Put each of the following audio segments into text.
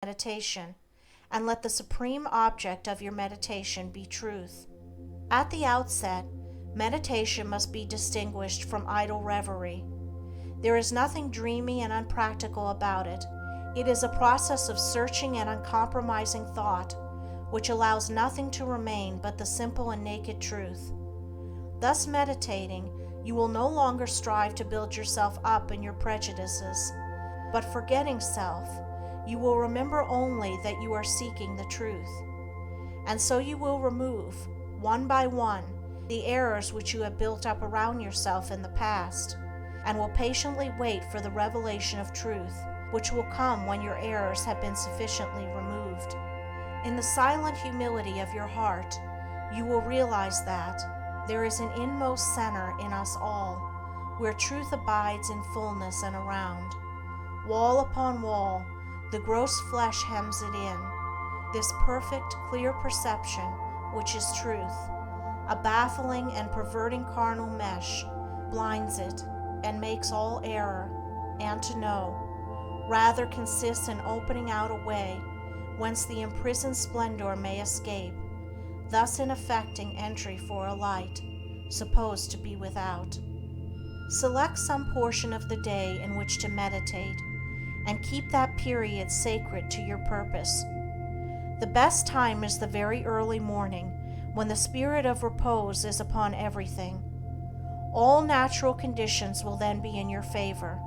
meditation, and let the supreme object of your meditation be truth. At the outset, meditation must be distinguished from idle reverie. There is nothing dreamy and unpractical about it. It is a process of searching and uncompromising thought, which allows nothing to remain but the simple and naked truth. Thus meditating, you will no longer strive to build yourself up in your prejudices, but forgetting self, you will remember only that you are seeking the truth. And so you will remove, one by one, the errors which you have built up around yourself in the past, and will patiently wait for the revelation of truth, which will come when your errors have been sufficiently removed. In the silent humility of your heart, you will realize that there is an inmost center in us all, where truth abides in fulness and around. Wall upon wall, the gross flesh hems it in. This perfect, clear perception, which is truth, a baffling and perverting carnal mesh, blinds it and makes all error, and to know, rather consists in opening out a way whence the imprisoned splendor may escape, thus in effecting entry for a light, supposed to be without. Select some portion of the day in which to meditate, and keep that period sacred to your purpose. The best time is the very early morning, when the spirit of repose is upon everything. All natural conditions will then be in your favor.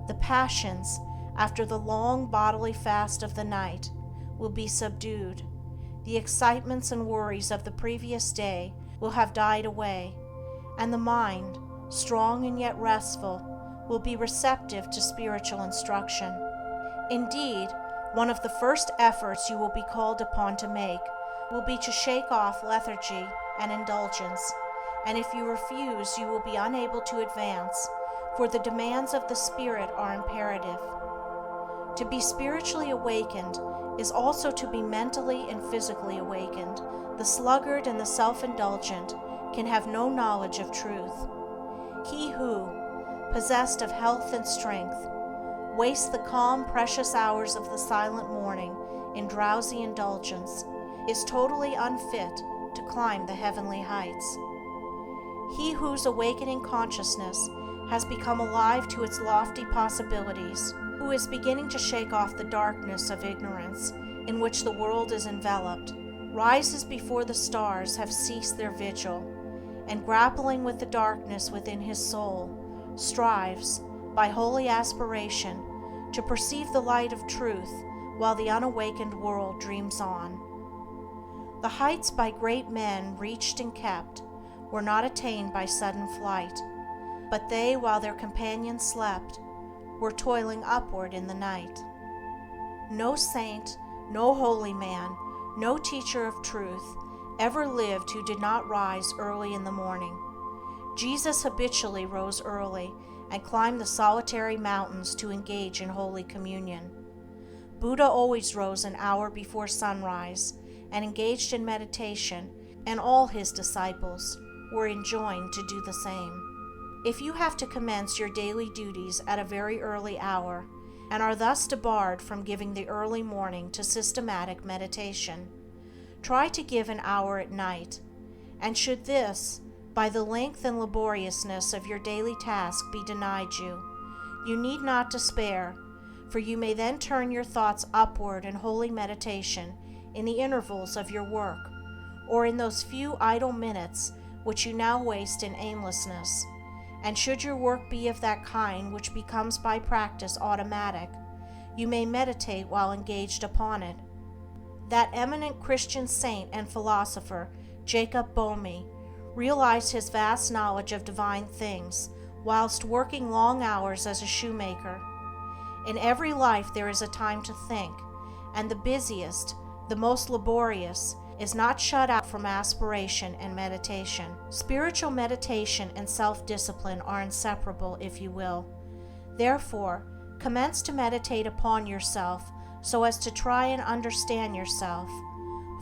The passions, after the long bodily fast of the night, will be subdued. The excitements and worries of the previous day will have died away, and the mind, strong and yet restful, will be receptive to spiritual instruction. Indeed, one of the first efforts you will be called upon to make will be to shake off lethargy and indulgence, and if you refuse, you will be unable to advance, for the demands of the Spirit are imperative. To be spiritually awakened is also to be mentally and physically awakened. The sluggard and the self-indulgent can have no knowledge of truth. He who, possessed of health and strength, wastes the calm, precious hours of the silent morning in drowsy indulgence is totally unfit to climb the heavenly heights. He whose awakening consciousness has become alive to its lofty possibilities, who is beginning to shake off the darkness of ignorance in which the world is enveloped, rises before the stars have ceased their vigil, and grappling with the darkness within his soul, strives, by holy aspiration, to perceive the light of truth while the unawakened world dreams on. The heights by great men reached and kept were not attained by sudden flight, but they, while their companions slept, were toiling upward in the night. No saint, no holy man, no teacher of truth ever lived who did not rise early in the morning. Jesus habitually rose early and climbed the solitary mountains to engage in Holy Communion. Buddha always rose an hour before sunrise and engaged in meditation, and all his disciples were enjoined to do the same. If you have to commence your daily duties at a very early hour, and are thus debarred from giving the early morning to systematic meditation, try to give an hour at night, and should this, by the length and laboriousness of your daily task, be denied you, you need not despair, for you may then turn your thoughts upward in holy meditation in the intervals of your work, or in those few idle minutes which you now waste in aimlessness. And should your work be of that kind which becomes by practice automatic, you may meditate while engaged upon it. That eminent Christian saint and philosopher, Jacob Boehme, realized his vast knowledge of divine things whilst working long hours as a shoemaker. In every life there is a time to think, and the busiest, the most laborious, is not shut out from aspiration and meditation. Spiritual meditation and self-discipline are inseparable, if you will. Therefore, commence to meditate upon yourself so as to try and understand yourself.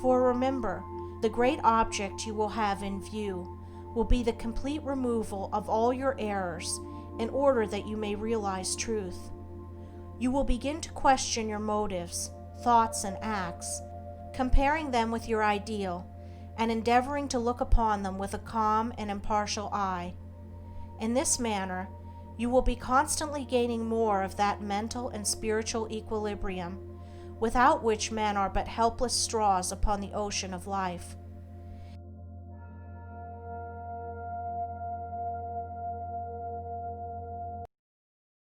For remember, the great object you will have in view will be the complete removal of all your errors in order that you may realize truth. You will begin to question your motives, thoughts, and acts, comparing them with your ideal, and endeavoring to look upon them with a calm and impartial eye. In this manner, you will be constantly gaining more of that mental and spiritual equilibrium, without which men are but helpless straws upon the ocean of life.